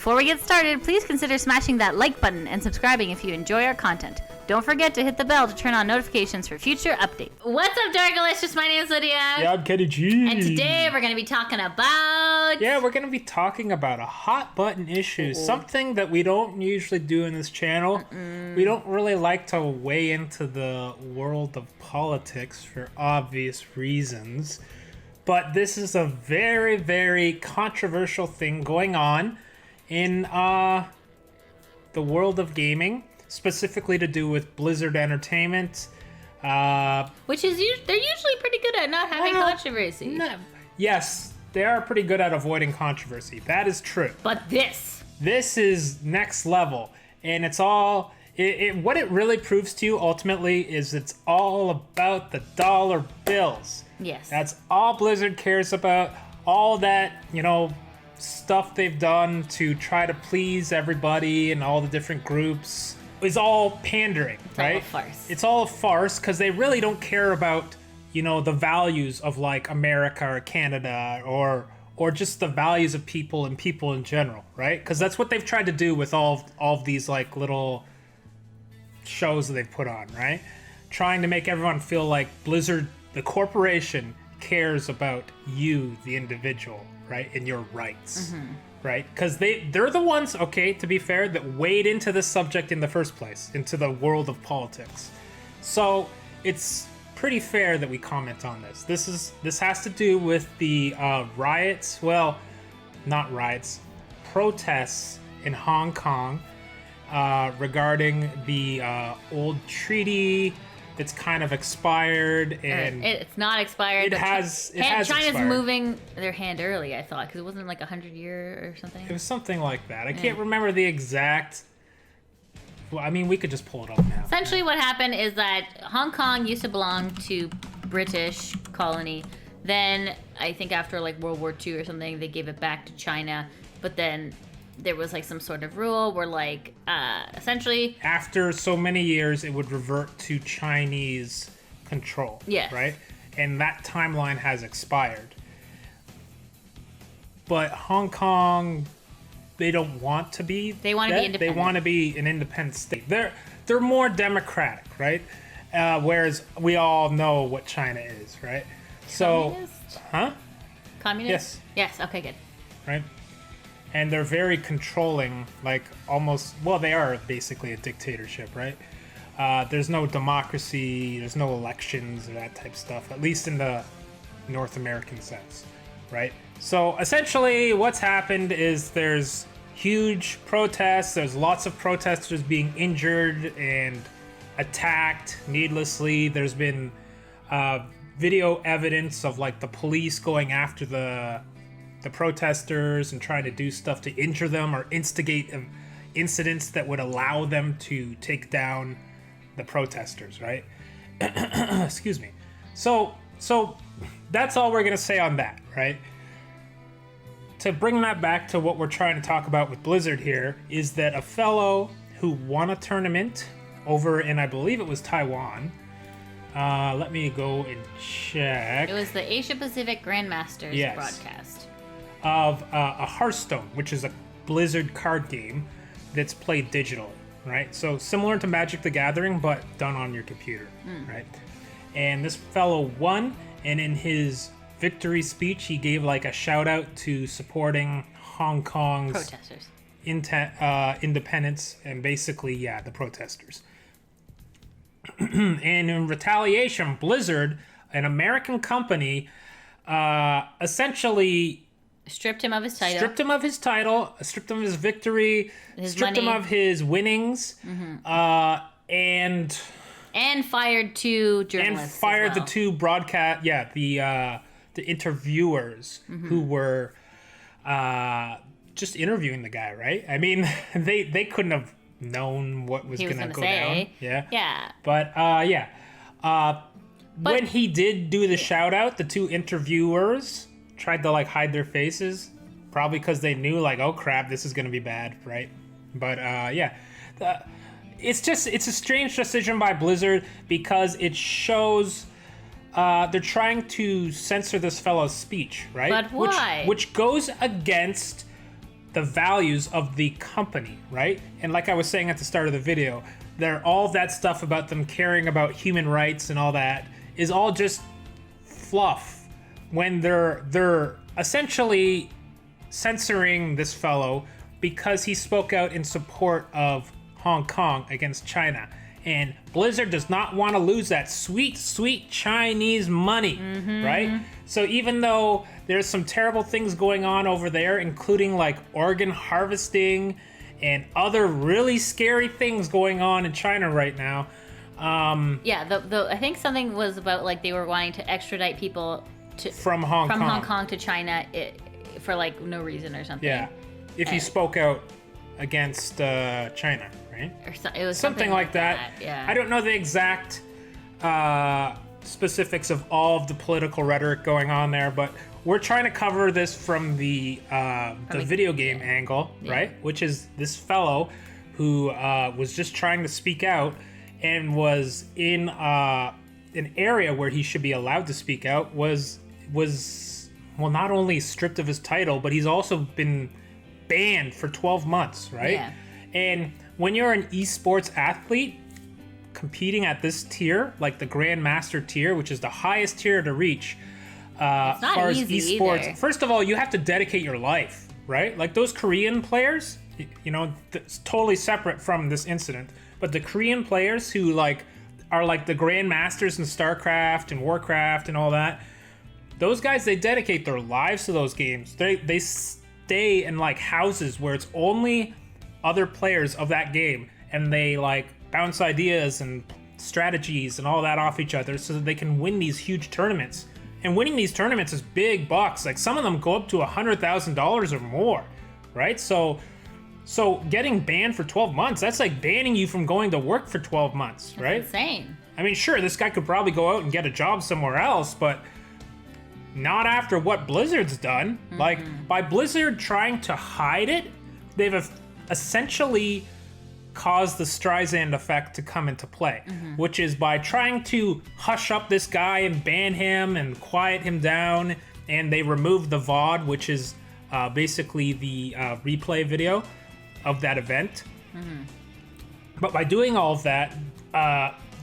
Before we get started, please consider smashing that like button and subscribing if you enjoy our content. Don't forget to hit the bell to turn on notifications for future updates. What's up, Dargalicious? My name is Lydia. Yeah, I'm Kenny G. And today we're going to be talking about... Yeah, we're going to be talking about a hot button issue. Something that we don't usually do in this channel. We don't really like to weigh into the world of politics for obvious reasons. But this is a very, very controversial thing going on in the world of gaming. Specifically to do with Blizzard Entertainment. Which is, they're usually pretty good at not having controversy. Yes, they are pretty good at avoiding controversy. That is true. But this is next level. And it's all, what it really proves to you ultimately is it's all about the dollar bills. Yes. That's all Blizzard cares about. All that, stuff they've done to try to please everybody and all the different groups is all pandering, right? It's all a farce. It's all a farce because they really don't care about, the values of like America or Canada or just the values of people and people in general, right? Because that's what they've tried to do with all of these like little shows that they've put on, right? Trying to make everyone feel like Blizzard, the corporation, cares about you, the individual, right? And your rights. Right? Because they're the ones, okay, to be fair, that wade into this subject in the first place, into the world of politics. So it's pretty fair that we comment on this. This has to do with the riots, well, not riots, protests in Hong Kong regarding the old treaty that's kind of expired, and it's not expired. It has China's expired. moving their hand early, I thought, because it wasn't like 100-year or something. It was something like that. I can't remember the exact. Well, I mean, we could just pull it up now. Essentially, what happened is that Hong Kong used to belong to British colony. Then I think after like World War II or something, they gave it back to China. But then there was like some sort of rule where like essentially after so many years it would revert to Chinese control. Yes. Right? And that timeline has expired. But Hong Kong, they don't want to be. They want to be independent. They want to be an independent state. They're more democratic, right? Whereas we all know what China is, right? Communist? Huh? Communist? Yes. Okay, good. Right? And they're very controlling, like almost, well, they are basically a dictatorship, right? There's no democracy, there's no elections or that type of stuff, at least in the North American sense, right? So essentially what's happened is there's huge protests, there's lots of protesters being injured and attacked needlessly. There's been video evidence of like the police going after the protesters and trying to do stuff to injure them or instigate incidents that would allow them to take down the protesters, right? Excuse me. So that's all we're gonna say on that, right? To bring that back to what we're trying to talk about with Blizzard here is that a fellow who won a tournament over in, I believe it was Taiwan. Let me go and check. It was the Asia Pacific Grandmasters broadcast. Of a Hearthstone, which is a Blizzard card game that's played digitally, right? So similar to Magic the Gathering, but done on your computer, right? And this fellow won, and in his victory speech, he gave like a shout out to supporting Hong Kong's protesters, independence, and basically, the protesters. And in retaliation, Blizzard, an American company, essentially stripped him of his title. Stripped him of his victory, stripped him of his winnings, and fired two journalists. And fired the two broadcast, the interviewers who were just interviewing the guy, right? I mean, they couldn't have known what was going to go down. Yeah. But when he did do the shout out, the two interviewers tried to like hide their faces, probably because they knew like, oh crap, this is gonna be bad, right? But it's a strange decision by Blizzard because it shows they're trying to censor this fellow's speech, right? But why? Which goes against the values of the company, right? And like I was saying at the start of the video, all that stuff about them caring about human rights and all that is all just fluff when they're essentially censoring this fellow because he spoke out in support of Hong Kong against China. And Blizzard does not want to lose that sweet, sweet Chinese money, right? So even though there's some terrible things going on over there, including like organ harvesting and other really scary things going on in China right now. I think something was about like they were wanting to extradite people from Hong Kong to China for like no reason or something. Yeah, if he spoke out against China. Right? It was something like that. Yeah. I don't know the exact specifics of all of the political rhetoric going on there, but we're trying to cover this from the video game angle, right? Which is this fellow who was just trying to speak out and was in an area where he should be allowed to speak out was well, not only stripped of his title, but he's also been banned for 12 months, right? Yeah. And when you're an esports athlete competing at this tier, like the Grandmaster tier, which is the highest tier to reach, it's not far as easy esports, either. first of all, you have to dedicate your life, right? Like those Korean players, you know, it's totally separate from this incident, but the Korean players who like are like the Grandmasters in StarCraft and Warcraft and all that, those guys, they dedicate their lives to those games. They stay in like houses where it's only other players of that game, and they like bounce ideas and strategies and all that off each other so that they can win these huge tournaments. And winning these tournaments is big bucks. Like some of them go up to $100,000 or more, right? So getting banned for 12 months, that's like banning you from going to work for 12 months, right? That's insane. I mean, sure, this guy could probably go out and get a job somewhere else, but not after what Blizzard's done. Like, by Blizzard trying to hide it, they've essentially caused the Streisand effect to come into play, which is by trying to hush up this guy and ban him and quiet him down, and they removed the VOD, which is basically the replay video of that event. But by doing all of that,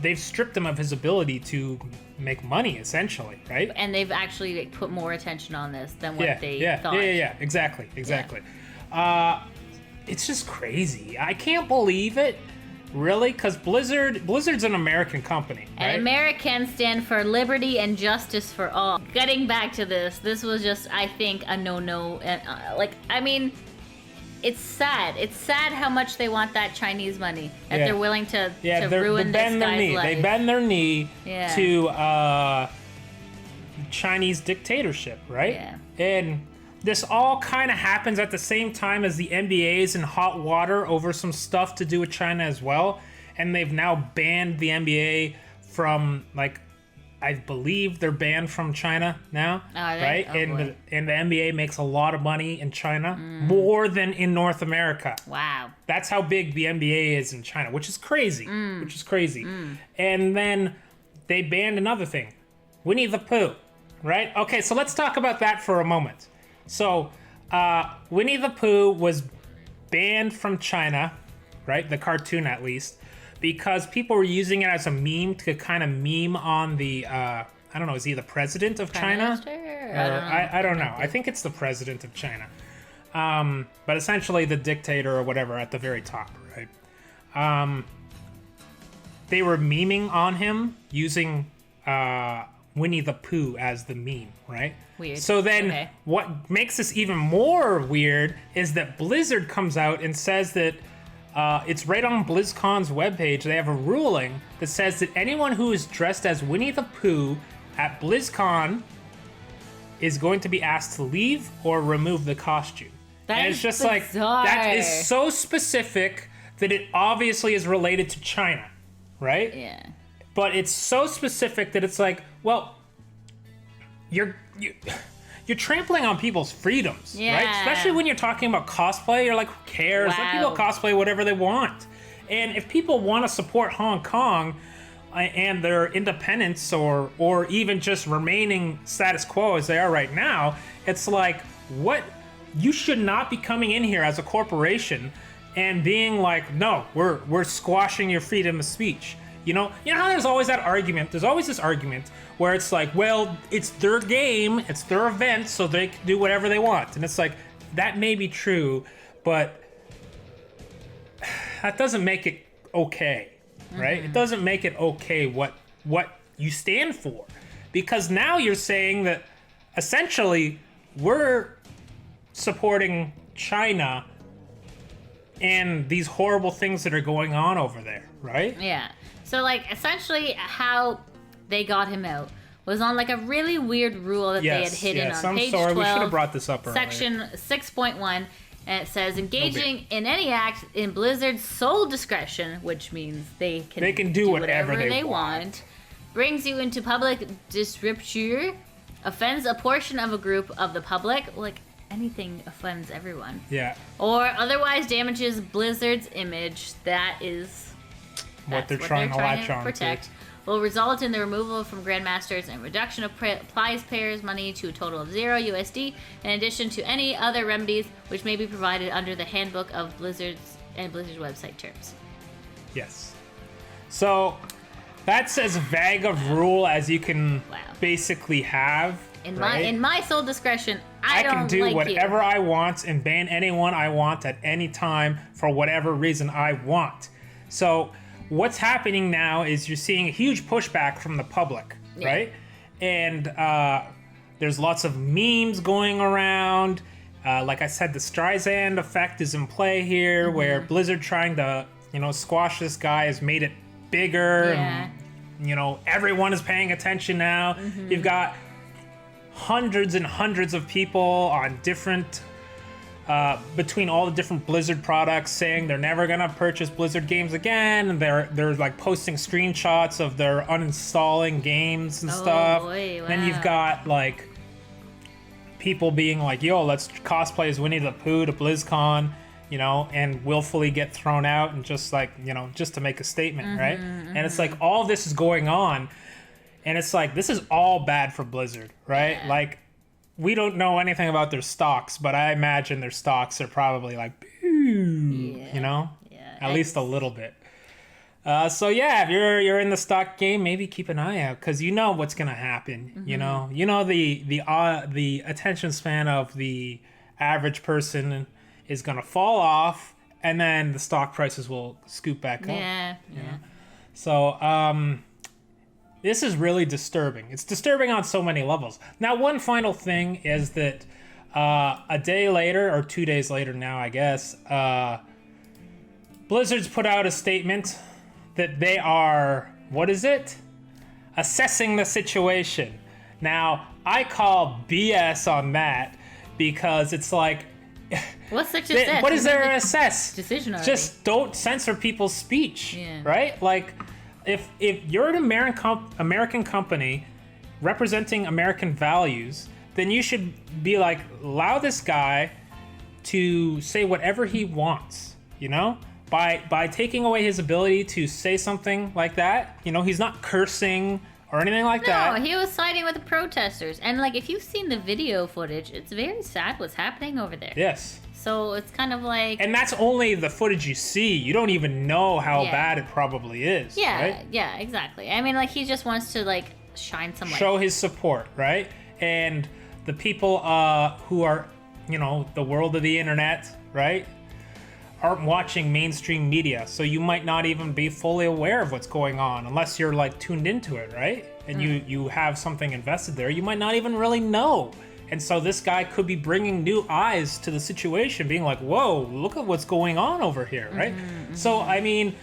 they've stripped him of his ability to make money, essentially, right? And they've actually like, put more attention on this than what they thought. Yeah, exactly. It's just crazy. I can't believe it, really, because Blizzard's an American company, right? And Americans stand for liberty and justice for all. Getting back to this was just, I think, a no-no. I mean, it's sad. It's sad how much they want that Chinese money. That they're willing to ruin this guy's life. They bend their knee to Chinese dictatorship, right? Yeah. And this all kind of happens at the same time as the NBA is in hot water over some stuff to do with China as well. And they've now banned the NBA from, like, I believe they're banned from China now, right? Oh, and the NBA makes a lot of money in China, more than in North America. Wow. That's how big the NBA is in China, which is crazy. And then they banned another thing, Winnie the Pooh, right? Okay, so let's talk about that for a moment. So, Winnie the Pooh was banned from China, right? The cartoon, at least, because people were using it as a meme to kind of meme on the, I don't know, is he the president of China? I don't know. I think it's the president of China. But essentially the dictator or whatever at the very top, right? They were memeing on him using Winnie the Pooh as the meme, right? Weird. So then what makes this even more weird is that Blizzard comes out and says that it's right on BlizzCon's webpage. They have a ruling that says that anyone who is dressed as Winnie the Pooh at BlizzCon is going to be asked to leave or remove the costume. And it's just bizarre. like, that is so specific that it obviously is related to China, right? Yeah. But it's so specific that it's like, well, you're trampling on people's freedoms, right? Especially when you're talking about cosplay. You're like, who cares? Let people cosplay whatever they want. And if people want to support Hong Kong and their independence or even just remaining status quo as they are right now, it's like, what you should not be coming in here as a corporation and being like, no, we're squashing your freedom of speech. You know how there's always that argument. There's always this argument where it's like, well, it's their game, it's their event, so they can do whatever they want. And it's like, that may be true, but that doesn't make it okay, right? Mm-hmm. It doesn't make it okay what you stand for, because now you're saying that essentially we're supporting China and these horrible things that are going on over there, right? Yeah. So, like, essentially how they got him out was on, like, a really weird rule that they had hidden on page 12. We should have brought this up earlier. Section 6.1, and it says, engaging in any act in Blizzard's sole discretion, which means they can do whatever they want, brings you into public disrepute, offends a portion of a group of the public, like, anything offends everyone. Yeah. Or otherwise damages Blizzard's image. That is what they're trying to latch on protect. Will result in the removal from Grandmasters and reduction of prize payers' money to a total of $0 in addition to any other remedies which may be provided under the handbook of Blizzard's website terms. Yes. So that's as vague of rule as you can basically have. In my sole discretion, I don't can do like whatever you. I want and ban anyone I want at any time for whatever reason I want. So what's happening now is you're seeing a huge pushback from the public, right? And there's lots of memes going around. Like I said, the Streisand effect is in play here, where Blizzard trying to, squash this guy has made it bigger. Yeah. And, everyone is paying attention now. You've got hundreds and hundreds of people on different between all the different Blizzard products saying they're never gonna purchase Blizzard games again, and they're like posting screenshots of their uninstalling games and stuff. Boy, wow. Then you've got like people being like, yo, let's cosplay as Winnie the Pooh to BlizzCon, and willfully get thrown out and just like, just to make a statement, right? And it's like all this is going on. And it's like, this is all bad for Blizzard, right? Yeah. Like, we don't know anything about their stocks, but I imagine their stocks are probably like, at least a little bit. So yeah, if you're in the stock game, maybe keep an eye out, because you know what's gonna happen. The attention span of the average person is gonna fall off, and then the stock prices will scoot back up. Yeah. So this is really disturbing. It's disturbing on so many levels. Now, one final thing is that a day later, or 2 days later now, I guess, Blizzard's put out a statement that they are, assessing the situation. Now, I call BS on that, because it's like, what's such a what is there to assess? Decision already. Just don't censor people's speech, right? Like, if you're an American company representing American values, then you should be like, allow this guy to say whatever he wants, by taking away his ability to say something like that. He's not cursing or anything like that. No, he was siding with the protesters. And like, if you've seen the video footage, it's very sad what's happening over there. Yes. So it's kind of like... And that's only the footage you see. You don't even know how bad it probably is. Yeah, right? Yeah, exactly. I mean, like, he just wants to, like, shine some light. Show his support, right? And the people who are, the world of the internet, right, aren't watching mainstream media. So you might not even be fully aware of what's going on unless you're, like, tuned into it, right? And you have something invested there. You might not even really know. And so this guy could be bringing new eyes to the situation, being like, whoa, look at what's going on over here, right? So, I mean,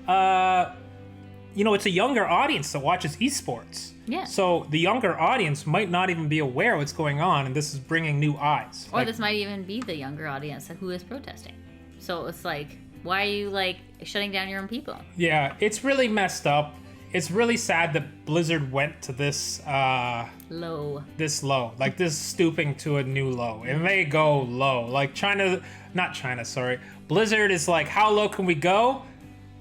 it's a younger audience that watches esports. Yeah. So the younger audience might not even be aware of what's going on, and this is bringing new eyes. Or this might even be the younger audience who is protesting. So it's like, why are you, like, shutting down your own people? Yeah, it's really messed up. It's really sad that Blizzard went to this low. Like, this stooping to a new low. And they go low. Like, Blizzard is like, how low can we go?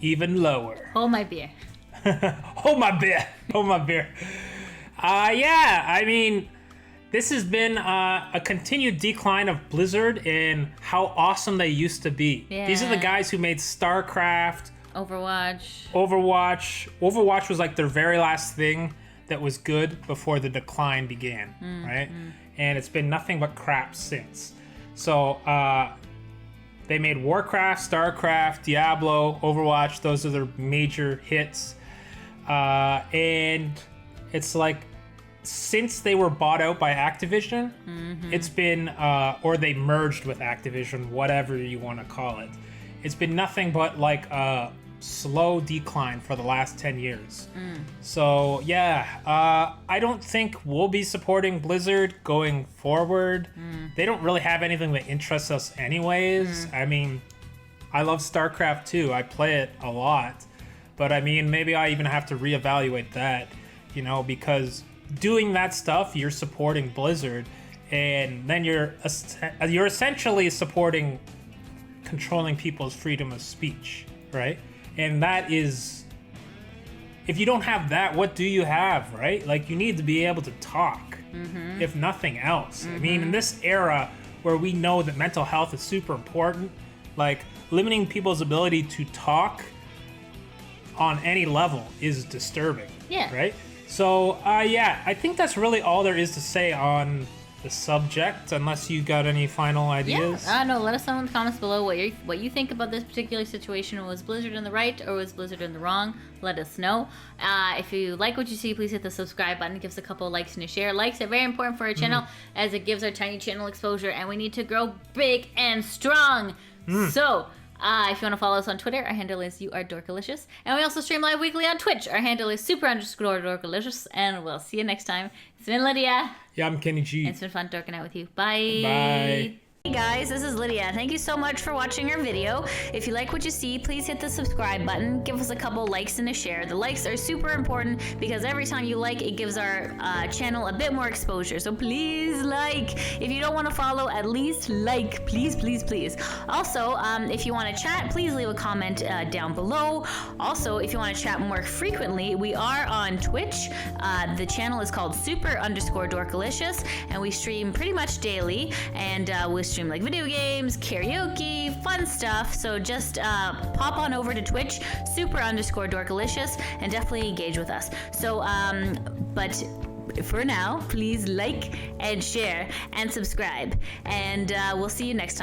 Even lower. Hold my beer. Hold my beer. I mean, this has been a continued decline of Blizzard and how awesome they used to be. Yeah. These are the guys who made StarCraft, Overwatch. Overwatch was like their very last thing that was good before the decline began, right? And it's been nothing but crap since. So they made Warcraft, StarCraft, Diablo, Overwatch. Those are their major hits. And it's like, since they were bought out by Activision, it's been, or they merged with Activision, whatever you want to call it. It's been nothing but like a slow decline for the last 10 years. So yeah, I don't think we'll be supporting Blizzard going forward. They don't really have anything that interests us anyways. I mean, I love StarCraft too. I play it a lot. But I mean, maybe I even have to reevaluate that, you know, because doing that stuff, you're supporting Blizzard, and then you're essentially supporting controlling people's freedom of speech, right? And that is, if you don't have that, what do you have, right? Like, you need to be able to talk, if nothing else. I mean, in this era where we know that mental health is super important, like, limiting people's ability to talk on any level is disturbing. Yeah. Right? So, yeah, I think that's really all there is to say on the subject, unless you got any final ideas. Yeah, no, let us know in the comments below what you think about this particular situation. Was Blizzard in the right or was Blizzard in the wrong? Let us know. If you like what you see, please hit the subscribe button. Give us a couple of likes and a share. Likes are very important for our channel as it gives our tiny channel exposure, and we need to grow big and strong. So, if you want to follow us on Twitter, our handle is YouAreDorkalicious. And we also stream live weekly on Twitch. Our handle is super_dorkalicious. And we'll see you next time. It's been Lydia. Yeah, I'm Kenny G. And it's been fun dorking out with you. Bye. Bye. Hey guys, this is Lydia. Thank you so much for watching our video. If you like what you see, please hit the subscribe button. Give us a couple likes and a share. The likes are super important because every time you like, it gives our channel a bit more exposure. So please like. If you don't want to follow, at least like. Please, please, please. Also, if you want to chat, please leave a comment down below. Also, if you want to chat more frequently, we are on Twitch. The channel is called super_dorkalicious, and we stream pretty much daily. And we stream like video games, karaoke, fun stuff. So just pop on over to Twitch, super_dorkalicious, and definitely engage with us. So, but for now, please like and share and subscribe, and we'll see you next time.